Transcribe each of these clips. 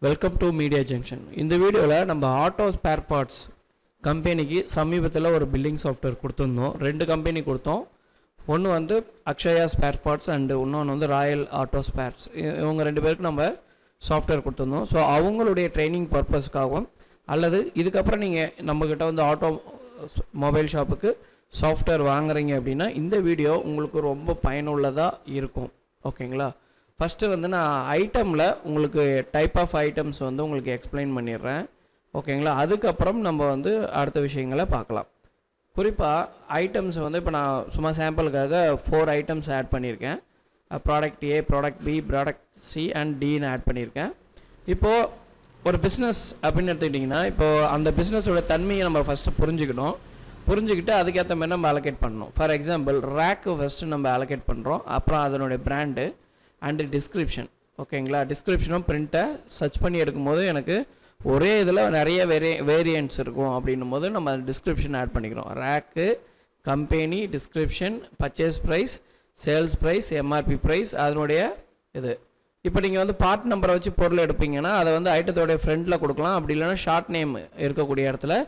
Welcome to media junction. இந்த வீடியோவில் நம்ம ஆட்டோ ஸ்பேர் பார்ட்ஸ் கம்பெனிக்கு சமீபத்தில் ஒரு பில்லிங் சாஃப்ட்வேர் கொடுத்துருந்தோம். 2 கம்பெனி கொடுத்தோம். ஒன்று வந்து அக்ஷயா ஸ்பேர் பார்ட்ஸ் அண்டு இன்னொன்று வந்து ராயல் ஆட்டோ ஸ்பேர்ஸ். இவங்க 2 பேருக்கு நம்ம சாஃப்ட்வேர் கொடுத்துருந்தோம். ஸோ அவங்களுடைய ட்ரைனிங் பர்பஸ்க்காகவும் அல்லது இதுக்கப்புறம் நீங்கள் நம்மக்கிட்ட வந்து ஆட்டோ மொபைல் ஷாப்புக்கு சாஃப்ட்வேர் வாங்குறீங்க அப்படின்னா இந்த வீடியோ உங்களுக்கு ரொம்ப பயனுள்ளதாக இருக்கும். ஓகேங்களா? ஃபஸ்ட்டு வந்து நான் ஐட்டமில் உங்களுக்கு டைப் ஆஃப் ஐட்டம்ஸ் வந்து உங்களுக்கு எக்ஸ்பிளைன் பண்ணிடுறேன். ஓகேங்களா? அதுக்கப்புறம் நம்ம வந்து அடுத்த விஷயங்களை பார்க்கலாம். குறிப்பாக ஐட்டம்ஸ் வந்து இப்போ நான் சும்மா சாம்பிளுக்காக 4 ஐட்டம்ஸ் ஆட் பண்ணியிருக்கேன். Product A, product B, product C and டின்னு ஆட் பண்ணியிருக்கேன். இப்போது ஒரு பிஸ்னஸ் அப்படின்னு எடுத்துக்கிட்டிங்கன்னா இப்போது அந்த பிஸ்னஸோட தன்மையை நம்ம ஃபஸ்ட்டு புரிஞ்சுக்கிட்டு அதுக்கேற்ற மாதிரி நம்ம அலோகேட் பண்ணணும். ஃபார் எக்ஸாம்பிள் ரேக்கு ஃபஸ்ட்டு நம்ம அலோகேட் பண்ணுறோம். அப்புறம் அதனுடைய பிராண்டு அண்டு டிஸ்கிரிப்ஷன். ஓகேங்களா? டிஸ்கிரிப்ஷனும் பிரிண்ட்டை சர்ச் பண்ணி எடுக்கும்போது எனக்கு ஒரே இதில் நிறைய வேரியன்ட்ஸ் இருக்கும். அப்படின்னும் போது நம்ம டிஸ்கிரிப்ஷன் ஆட் பண்ணிக்கிறோம். Rack, company, description, purchase price, sales price, MRP price, அதனுடைய இது. இப்போ நீங்கள் வந்து பார்ட் நம்பரை வச்சு பொருள் எடுப்பீங்கன்னா அதை வந்து ஐட்டத்தோடைய ஃப்ரண்ட்டில் கொடுக்கலாம். அப்படி இல்லைன்னா ஷார்ட் நேம் இருக்கக்கூடிய இடத்துல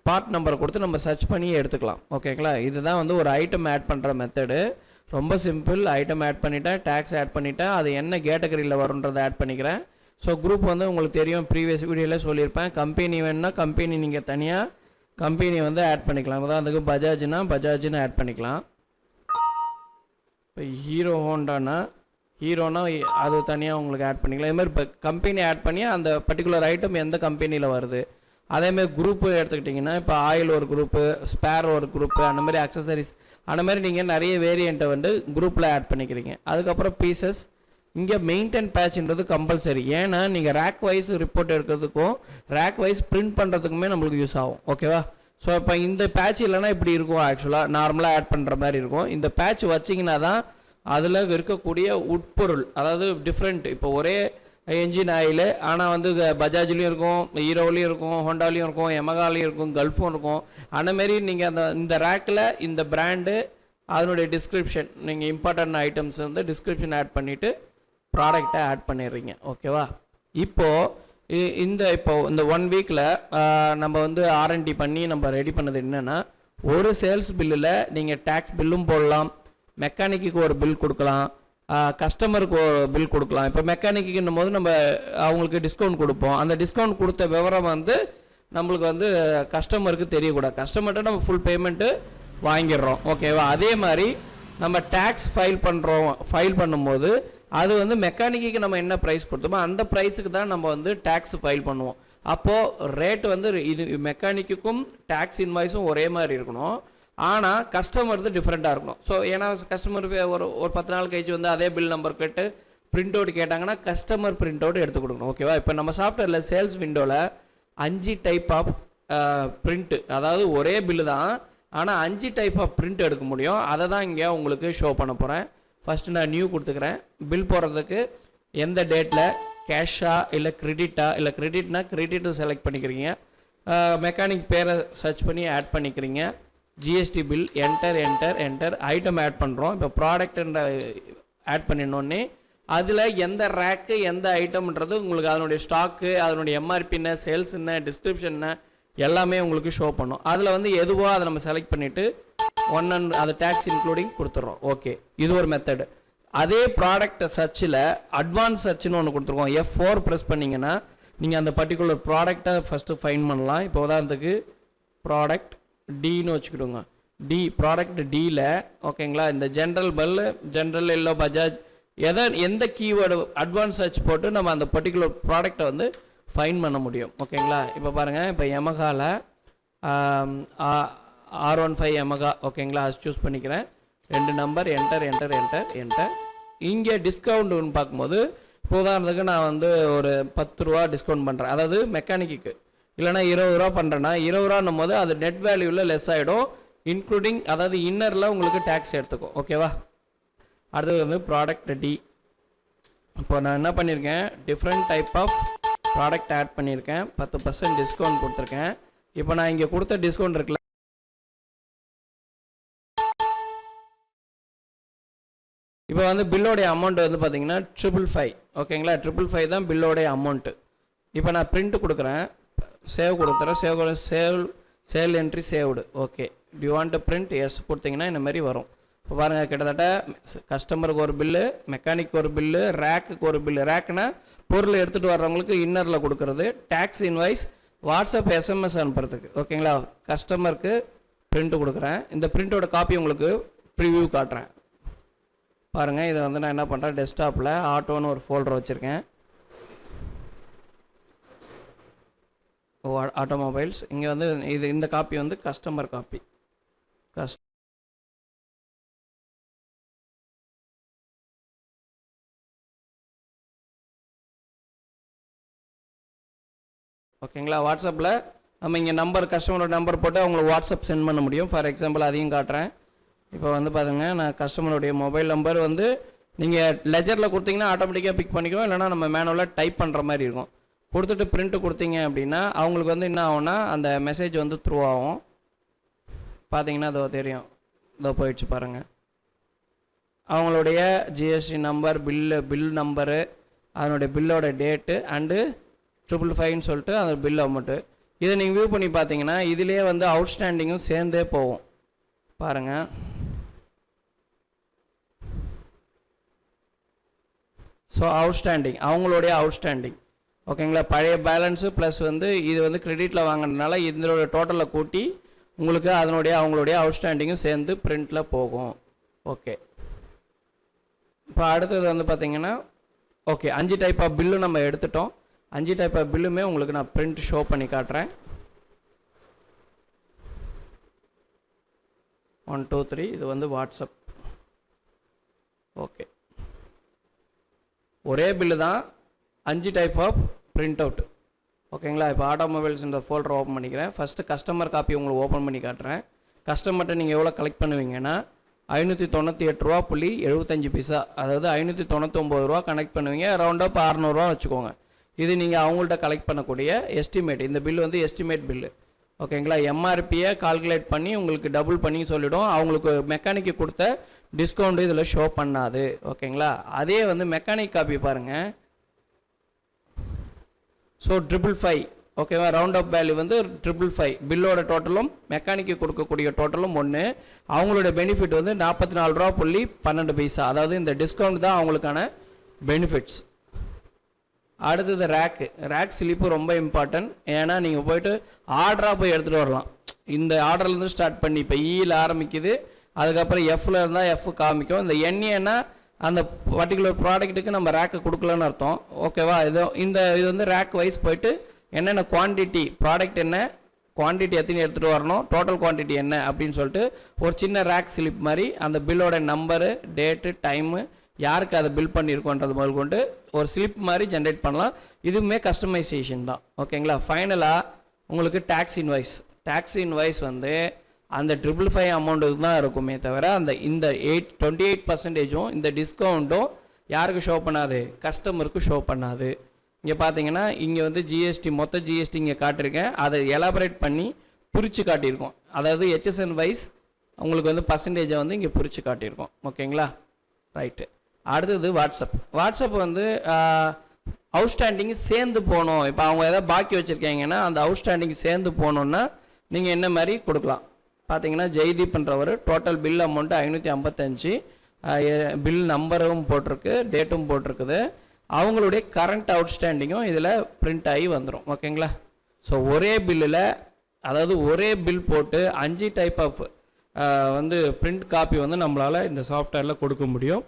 பார்ட் நம்பரை கொடுத்து நம்ம சர்ச் பண்ணி எடுத்துக்கலாம். ஓகேங்களா? இதுதான் வந்து ஒரு ஐட்டம் ஆட் பண்ணுற மெத்தடு. ரொம்ப சிம்பிள். ஐட்டம் ஆட் பண்ணிவிட்டேன், டேக்ஸ் ஆட் பண்ணிவிட்டேன், அது என்ன கேட்டகரியில் வரும்ன்றதை ஆட் பண்ணிக்கிறேன். ஸோ குரூப் வந்து உங்களுக்கு தெரியும், ப்ரீவியஸ் வீடியோவில் சொல்லியிருப்பேன். கம்பெனி வேணுன்னா கம்பெனி நீங்கள் தனியாக கம்பெனி வந்து ஆட் பண்ணிக்கலாம். உதாரணத்துக்கு பஜாஜ்னா பஜாஜ்னு ஆட் பண்ணிக்கலாம். இப்போ ஹீரோனா அது தனியாக உங்களுக்கு ஆட் பண்ணிக்கலாம். இதுமாதிரி இப்போ கம்பெனி ஆட் பண்ணி அந்த பர்டிகுலர் ஐட்டம் எந்த கம்பெனியில் வருது. அதேமாதிரி குரூப்பு எடுத்துக்கிட்டிங்கன்னா இப்போ ஆயில் ஒரு குரூப்பு, ஸ்பேர் ஒரு குரூப்பு, அந்த மாதிரி அக்சசரிஸ், அந்த மாதிரி நீங்கள் நிறைய வேரியண்ட்டை வந்து குரூப்பில் ஆட் பண்ணிக்கிறீங்க. அதுக்கப்புறம் பீசஸ். இங்கே மெயின்டைன் பேட்ச்ன்றது கம்பல்சரி. ஏன்னா நீங்கள் ரேக் வைஸ் ரிப்போர்ட் எடுக்கிறதுக்கும் ரேக் வைஸ் பிரிண்ட் பண்ணுறதுக்குமே நம்மளுக்கு யூஸ் ஆகும். ஓகேவா? ஸோ இப்போ இந்த பேட்ச் இல்லைனா இப்படி இருக்கும். ஆக்சுவலாக நார்மலாக ஆட் பண்ணுற மாதிரி இருக்கும். இந்த பேட்ச் வச்சிங்கன்னா தான் அதில் இருக்கக்கூடிய உட்பொருள், அதாவது டிஃப்ரெண்ட். இப்போ ஒரே என்ஜின் ஆயில் ஆனால் வந்து பஜாஜ்லேயும் இருக்கும், ஹீரோலையும் இருக்கும், ஹோண்டாலையும் இருக்கும், எமகாலையும் இருக்கும், கல்ஃபும் இருக்கும். அந்தமாரி நீங்கள் இந்த ரேக்கில் இந்த பிராண்டு அதனுடைய டிஸ்கிரிப்ஷன், நீங்கள் இம்பார்ட்டன்ட் ஐட்டம்ஸ் வந்து டிஸ்கிரிப்ஷன் ஆட் பண்ணிவிட்டு ப்ராடக்டை ஆட் பண்ணிடுறீங்க. ஓகேவா? இப்போது இந்த 1 வீக்கில் நம்ம வந்து R&D பண்ணி நம்ம ரெடி பண்ணது என்னென்னா, ஒரு சேல்ஸ் பில்லில் நீங்கள் டேக்ஸ் பில்லும் போடலாம், மெக்கானிக்கு ஒரு பில் கொடுக்கலாம், கஸ்டமருக்கு ஒரு பில் கொடுக்கலாம். இப்போ மெக்கானிக்குன்னும் போது நம்ம அவங்களுக்கு டிஸ்கவுண்ட் கொடுப்போம். அந்த டிஸ்கவுண்ட் கொடுத்த விவரம் வந்து நம்மளுக்கு வந்து கஸ்டமருக்கு தெரியக்கூடாது. கஸ்டமர்கிட்ட நம்ம ஃபுல் பேமெண்ட்டு வாங்கிடுறோம். ஓகேவா? அதே மாதிரி நம்ம டேக்ஸ் ஃபைல் பண்ணும்போது அது வந்து மெக்கானிக்கு நம்ம என்ன ப்ரைஸ் கொடுத்தோமோ அந்த ப்ரைஸுக்கு தான் நம்ம வந்து டேக்ஸ் ஃபைல் பண்ணுவோம். அப்போது ரேட் வந்து இது மெக்கானிக்கும் டேக்ஸ் இன்வாய்ஸும் ஒரே மாதிரி இருக்கணும். ஆனால் கஸ்டமருக்கு டிஃப்ரெண்ட்டாக இருக்கணும். ஸோ ஏன்னா கஸ்டமருக்கு ஒரு 10 நாள் கழிச்சு வந்து அதே பில் நம்பர் கேட்டு பிரிண்ட் அவுட் கேட்டாங்கன்னா கஸ்டமர் பிரிண்ட் அவுட் எடுத்து கொடுக்கணும். ஓகேவா? இப்போ நம்ம சாஃப்ட்வேரில் சேல்ஸ் விண்டோவில் 5 டைப் ஆஃப் பிரிண்ட்டு, அதாவது ஒரே பில்லு தான் ஆனால் 5 டைப் ஆஃப் பிரிண்ட் எடுக்க முடியும். அதை தான் இங்கே உங்களுக்கு ஷோ பண்ண போகிறேன். ஃபஸ்ட்டு நான் நியூ கொடுத்துக்கிறேன். பில் போடுறதுக்கு எந்த டேட்டில், கேஷா இல்லை கிரெடிட்டா, இல்லை கிரெடிட்னா கிரெடிட்டு செலக்ட் பண்ணிக்கிறீங்க. மெக்கானிக் பேரை சர்ச் பண்ணி ஆட் பண்ணிக்கிறீங்க. GST bill enter item add பண்ணுறோம். இப்போ ப்ராடக்ட்ன்ற ஆட் பண்ணினோடனே அதில் எந்த ரேக்கு எந்த ஐட்டம்ன்றது உங்களுக்கு அதனுடைய ஸ்டாக்கு, அதனுடைய எம்ஆர்பி என்ன, சேல்ஸ் என்ன, டிஸ்கிரிப்ஷன் என்ன, எல்லாமே உங்களுக்கு ஷோ பண்ணும். அதில் வந்து எதுவோ அதை நம்ம செலக்ட் பண்ணிவிட்டு 100 அது டேக்ஸ் இன்க்ளூடிங் கொடுத்துட்றோம். ஓகே, இது ஒரு மெத்தடு. அதே ப்ராடக்ட் சர்ச்சில் அட்வான்ஸ் சர்ச்சுன்னு ஒன்று கொடுத்துருக்கோம். F4 ப்ரெஸ் பண்ணிங்கன்னா நீங்கள் அந்த பர்டிகுலர் ப்ராடக்டை ஃபஸ்ட்டு ஃபைன் பண்ணலாம். இப்போ உதாரணத்துக்கு ப்ராடக்ட் டின்னு வச்சுக்கிடுங்க. ப்ராடக்ட் டியில் ஓகேங்களா, இந்த ஜென்ரல் எல்லோ பஜாஜ் எந்த கீவேர்டு அட்வான்ஸ் சர்ச் போட்டு நம்ம அந்த பர்டிகுலர் ப்ராடக்டை வந்து ஃபைன் பண்ண முடியும். ஓகேங்களா? இப்போ பாருங்கள், இப்போ எமகாவில் R15 எமகா. ஓகேங்களா? அது சூஸ் பண்ணிக்கிறேன். 2 நம்பர் என்டர். இங்கே டிஸ்கவுண்ட்னு பார்க்கும்போது இப்போ உதாரணத்துக்கு நான் வந்து ஒரு 10 ரூபா டிஸ்கவுண்ட் பண்ணுறேன். அதாவது மெக்கானிக்கு இல்லைனா 20 ரூபா பண்ணுறேன்னா 20 ரூபான்னும் போது அது நெட் வேல்யூவில் லெஸ் ஆகிடும். இன்க்ளூடிங் அதாவது இன்னரில் உங்களுக்கு டேக்ஸ் எடுத்துக்கும். ஓகேவா? அடுத்தது வந்து ப்ராடக்ட் டி. இப்போ நான் என்ன பண்ணியிருக்கேன், different type of product add பண்ணியிருக்கேன். 10% டிஸ்கவுண்ட் கொடுத்துருக்கேன். இப்போ நான் இங்கே கொடுத்த டிஸ்கவுண்ட் இருக்குல்ல, இப்போ வந்து பில்லோடைய அமௌண்ட் வந்து பார்த்தீங்கன்னா 555. ஓகேங்களா? 555 தான் பில்லோடைய அமௌண்ட்டு. இப்போ நான் பிரிண்ட் கொடுக்குறேன், சேவ் கொடுத்துறேன், sale entry saved. Okay, do want to print? Yes கொடுத்தீங்கன்னா இந்த மாதிரி வரும். இப்போ பாருங்கள், கிட்டத்தட்ட கஸ்டமருக்கு ஒரு பில்லு, மெக்கானிக் ஒரு பில்லு, ரேக்குக்கு ஒரு பில்லு. ரேக்குனா பொருள் எடுத்துகிட்டு வர்றவங்களுக்கு இன்னரில் கொடுக்குறது, டேக்ஸ் இன்வாய்ஸ், வாட்ஸ்அப் எஸ்எம்எஸ் அனுப்புறதுக்கு. ஓகேங்களா, கஸ்டமருக்கு பிரிண்ட் கொடுக்குறேன். இந்த பிரிண்ட்டோட காப்பி உங்களுக்கு ப்ரிவியூ காட்டுறேன் பாருங்கள். இதை வந்து நான் என்ன பண்ணுறேன், டெஸ்க்டாப்பில் ஆட்டோன்னு ஒரு ஃபோல்டர் வச்சுருக்கேன், ஆட்டோமொபைல்ஸ். இங்கே வந்து இந்த காப்பி வந்து கஸ்டமர் காப்பி. ஓகேங்களா, வாட்ஸ்அப்பில் நம்ம இங்கே கஸ்டமரோட நம்பர் போட்டு அவங்களுக்கு வாட்ஸ்அப் சென்ட் பண்ண முடியும். ஃபார் எக்ஸாம்பிள் அதையும் காட்டுறேன். இப்போ வந்து பாருங்க, நான் கஸ்டமருடைய மொபைல் நம்பர் வந்து நீங்கள் லெஜரில் கொடுத்தீங்கன்னா ஆட்டோமேட்டிக்காக பிக் பண்ணிக்குவோம், இல்லைனா நம்ம மேனுவலாக டைப் பண்ணுற மாதிரி இருக்கும். கொடுத்துட்டு பிரிண்ட்டு கொடுத்தீங்க அப்படின்னா அவங்களுக்கு வந்து என்ன ஆகும்னா அந்த மெசேஜ் வந்து த்ரூ ஆகும். பார்த்தீங்கன்னா அதோ தெரியும், இதோ போயிடுச்சு பாருங்கள். அவங்களுடைய ஜிஎஸ்டி நம்பர், பில் நம்பரு, அதனுடைய பில்லோட டேட்டு அண்டு 555 சொல்லிட்டு அந்த பில் அமௌண்ட்டு. இதை நீங்கள் வியூ பண்ணி பார்த்தீங்கன்னா இதிலே வந்து அவுட்ஸ்டாண்டிங்கும் சேர்ந்தே போகும் பாருங்கள். ஸோ அவுட்ஸ்டாண்டிங், அவங்களுடைய அவுட்ஸ்டாண்டிங். ஓகேங்களா, பழைய பேலன்ஸு ப்ளஸ் வந்து இது வந்து கிரெடிட்டில் வாங்கினதுனால இதனுடைய டோட்டலில் கூட்டி உங்களுக்கு அவங்களுடைய அவுட்ஸ்டாண்டிங்கும் சேர்ந்து பிரிண்டில் போகும். ஓகே, இப்போ அடுத்தது வந்து பார்த்தீங்கன்னா ஓகே 5 டைப் ஆஃப் பில்லு நம்ம எடுத்துட்டோம். 5 டைப் ஆஃப் பில்லுமே உங்களுக்கு நான் பிரிண்ட் ஷோ பண்ணி காட்டுறேன். 1 2 3 இது வந்து வாட்ஸ்அப். ஓகே, ஒரே பில்லு தான், 5 டைப் ஆஃப் பிரிண்ட் அவுட். ஓகேங்களா, இப்போ ஆட்டோமொபைல்ஸ் இந்த ஃபோல்டர் ஓப்பன் பண்ணிக்கிறேன். ஃபஸ்ட்டு கஸ்டமர் காப்பி உங்களுக்கு ஓப்பன் பண்ணி காட்டுறேன். கஸ்டமர்கிட்ட நீங்கள் எவ்வளோ கலெக்ட் பண்ணுவீங்கன்னா 598.75, அதாவது 599 ரூபா கனெக்ட் பண்ணுவீங்க. ரவுண்டப் 600 வச்சுக்கோங்க. இது நீங்கள் அவங்கள்ட்ட கலெக்ட் பண்ணக்கூடிய எஸ்டிமேட். இந்த பில் வந்து எஸ்டிமேட் பில்லு. ஓகேங்களா, எம்ஆர்பியை கால்குலேட் பண்ணி உங்களுக்கு டபுள் பண்ணி சொல்லிவிடும். அவங்களுக்கு மெக்கானிக்கு கொடுத்த டிஸ்கவுண்ட் இதில் ஷோ பண்ணாது. ஓகேங்களா, அதே வந்து மெக்கானிக் காப்பி பாருங்கள். ஸோ 555. ஓகேவா, ரவுண்ட் அப் வேல்யூ வந்து 555. பில்லோட டோட்டலும் மெக்கானிக்கு கொடுக்கக்கூடிய டோட்டலும் ஒன்று. அவங்களோட பெனிஃபிட் வந்து 44.12, அதாவது இந்த டிஸ்கவுண்ட் தான் அவங்களுக்கான பெனிஃபிட்ஸ். அடுத்தது ரேக் ஸ்லிப்பு ரொம்ப இம்பார்ட்டன்ட். ஏன்னா நீங்கள் போய்ட்டு ஆர்டராக போய் எடுத்துகிட்டு வரலாம். இந்த ஆர்டர்லேருந்து ஸ்டார்ட் பண்ணி இப்போ ஈயில் ஆரம்பிக்குது, அதுக்கப்புறம் எஃப்பில் இருந்தால் எஃப் காமிக்கும். இந்த என்ஏன்னா அந்த பர்டிகுலர் ப்ராடக்ட்டுக்கு நம்ம ரேக்கை கொடுக்கலன்னு அர்த்தம். ஓகேவா, இது வந்து ரேக் வைஸ் போயிட்டு என்னென்ன குவான்டிட்டி, ப்ராடக்ட் என்ன குவான்டிட்டி, எத்தனை எடுத்துகிட்டு வரணும், டோட்டல் குவான்டிட்டி என்ன அப்படின்னு சொல்லிட்டு ஒரு சின்ன ரேக் ஸ்லிப் மாதிரி அந்த பில்லோட நம்பரு, டேட்டு, டைமு, யாருக்கு அதை பில் பண்ணியிருக்கோன்றது முதல் கொண்டு ஒரு ஸ்லிப் மாதிரி ஜென்ரேட் பண்ணலாம். இதுவுமே கஸ்டமைசேஷன் தான். ஓகேங்களா, ஃபைனலாக உங்களுக்கு டேக்ஸ் இன்வாய்ஸ் வந்து அந்த 555 அமௌண்ட்டுக்கு தான் இருக்குமே தவிர இந்த 28% இந்த டிஸ்கவுண்ட்டும் யாருக்கு ஷோ பண்ணாது, கஸ்டமருக்கு ஷோ பண்ணாது. இங்கே பார்த்தீங்கன்னா இங்கே வந்து ஜிஎஸ்டி, மொத்த ஜிஎஸ்டி இங்கே காட்டியிருக்கேன். அதை எலாபரேட் பண்ணி பிரித்து காட்டியிருக்கோம். அதாவது ஹெச்எஸ்என் வைஸ் உங்களுக்கு வந்து பர்சன்டேஜை வந்து இங்கே பிரித்து காட்டியிருக்கோம். ஓகேங்களா, ரைட்டு. அடுத்தது வாட்ஸ்அப் வந்து அவுட்ஸ்டாண்டிங் சேர்ந்து போகணும். இப்போ அவங்க எதாவது பாக்கி வச்சுருக்காங்கன்னா அந்த அவுட்ஸ்டாண்டிங் சேர்ந்து போகணுன்னா நீங்கள் என்ன மாதிரி கொடுக்கலாம். பார்த்தீங்கன்னா ஜெய்தீப்ன்றவர் டோட்டல் பில் அமௌண்ட்டு 555, பில் நம்பரும் போட்டிருக்கு, டேட்டும் போட்டிருக்குது. அவங்களுடைய கரண்ட் அவுட்ஸ்டாண்டிங்கும் இதில் பிரிண்ட் ஆகி வந்துடும். ஓகேங்களா, ஸோ ஒரே பில்லில், அதாவது ஒரே பில் போட்டு 5 டைப் ஆஃப் வந்து பிரிண்ட் காப்பி வந்து நம்மளால் இந்த சாஃப்ட்வேரில் கொடுக்க முடியும்.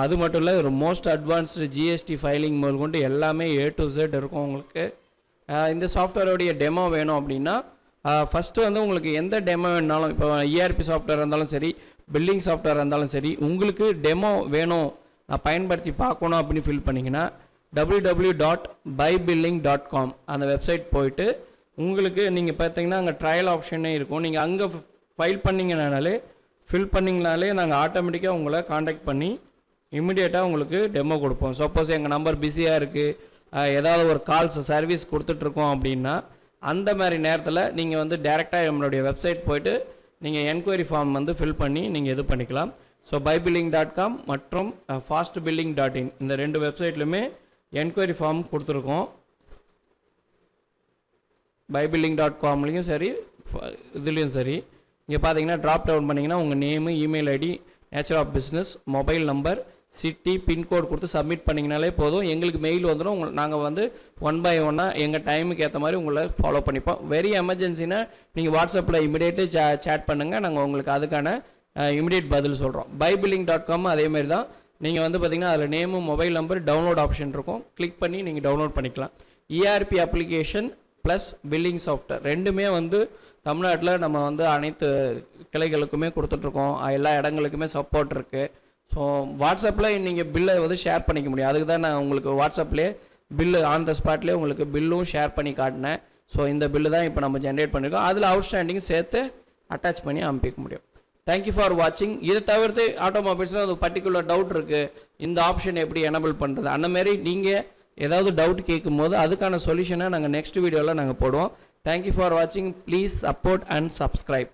அது மட்டும் இல்லை, ஒரு மோஸ்ட் அட்வான்ஸ்டு ஜிஎஸ்டி ஃபைலிங் முதல் கொண்டு எல்லாமே A to Z இருக்கும் உங்களுக்கு. இந்த சாஃப்ட்வேருடைய டெமோ வேணும் அப்படின்னா ஃபஸ்ட்டு வந்து உங்களுக்கு எந்த டெமோ வேணாலும், இப்போ ERP சாஃப்ட்வேர் இருந்தாலும் சரி, பில்லிங் சாஃப்ட்வேர் இருந்தாலும் சரி, உங்களுக்கு டெமோ வேணும், நான் பயன்படுத்தி பார்க்கணும் அப்படின்னு ஃபீல் பண்ணிங்கன்னா www.bybilling.com அந்த வெப்சைட் போயிட்டு உங்களுக்கு நீங்கள் பார்த்தீங்கன்னா அங்கே ட்ரையல் ஆப்ஷனே இருக்கும். நீங்கள் அங்கே ஃபில் பண்ணிங்கனாலே நாங்கள் ஆட்டோமேட்டிக்காக உங்களை காண்டாக்ட் பண்ணி இமிடியேட்டாக உங்களுக்கு டெமோ கொடுப்போம். சப்போஸ் எங்கள் நம்பர் பிஸியாக இருக்குது, ஏதாவது ஒரு கால்ஸ் சர்வீஸ் கொடுத்துட்ருக்கோம் அப்படின்னா அந்த மாதிரி நேரத்தில் நீங்கள் வந்து டேரெக்டாக நம்மளுடைய வெப்சைட் போய்ட்டு நீங்கள் என்கொயரி ஃபார்ம் வந்து ஃபில் பண்ணி நீங்கள் இது பண்ணிக்கலாம். ஸோ bybilling.com மற்றும் fastbilling.in இந்த 2 வெப்சைட்லையுமே என்கொயரி ஃபார்ம் கொடுத்துருக்கோம். bybilling.comலையும் சரி இதுலேயும் சரி இங்கே பார்த்தீங்கன்னா ட்ராப் டவுன் பண்ணிங்கன்னா உங்கள் name email ID nature of business mobile number city pincode கொடுத்து சப்மிட் பண்ணிங்கனாலே போதும் எங்களுக்கு மெயில் வந்துடும் நாங்கள் வந்து 1 by 1 எங்கள் டைமுக்கு ஏற்ற மாதிரி உங்களை ஃபாலோ பண்ணிப்போம். வெரி எமர்ஜென்சினா நீங்கள் வாட்ஸ்அப்பில் இமிடியேட்டு சேட் பண்ணுங்கள், நாங்கள் உங்களுக்கு அதுக்கான இமிடியேட் பதில் சொல்கிறோம். bybilling.com அதேமாரி தான். நீங்கள் வந்து பார்த்திங்கன்னா அதில் name mobile number download option இருக்கும், கிளிக் பண்ணி நீங்கள் டவுன்லோட் பண்ணிக்கலாம். ERP application plus billing software ரெண்டுமே வந்து தமிழ்நாட்டில் நம்ம வந்து அனைத்து கிளைகளுக்குமே கொடுத்துட்ருக்கோம், எல்லா இடங்களுக்குமே சப்போர்ட் இருக்குது. ஸோ வாட்ஸ்அப்பில் நீங்கள் பில்லை வந்து ஷேர் பண்ணிக்க முடியும், அதுக்கு தான் நான் உங்களுக்கு வாட்ஸ்அப்லேயே பில்லு ஆன் த ஸ்பாட்லேயே உங்களுக்கு பில்லும் ஷேர் பண்ணி காட்டினேன். ஸோ இந்த பில்லு தான் இப்போ நம்ம ஜென்ரேட் பண்ணியிருக்கோம், அதில் அவுட்ஸ்டாண்டிங் சேர்த்து அட்டாச் பண்ணி அனுப்பிக்க முடியும். தேங்க்யூ ஃபார் வாட்சிங். இதை தவிர்த்து ஆட்டோமொபைல்ஸில் ஒரு பர்டிகுலர் டவுட் இருக்குது, இந்த ஆப்ஷன் எப்படி எனபிள் பண்ணுறது, அந்தமாரி நீங்கள் ஏதாவது டவுட் கேட்கும் போது அதுக்கான சொல்யூஷனை நாங்கள் நெக்ஸ்ட் வீடியோவில் நாங்கள் போடுவோம். தேங்க்யூ ஃபார் வாட்சிங். Please support and subscribe.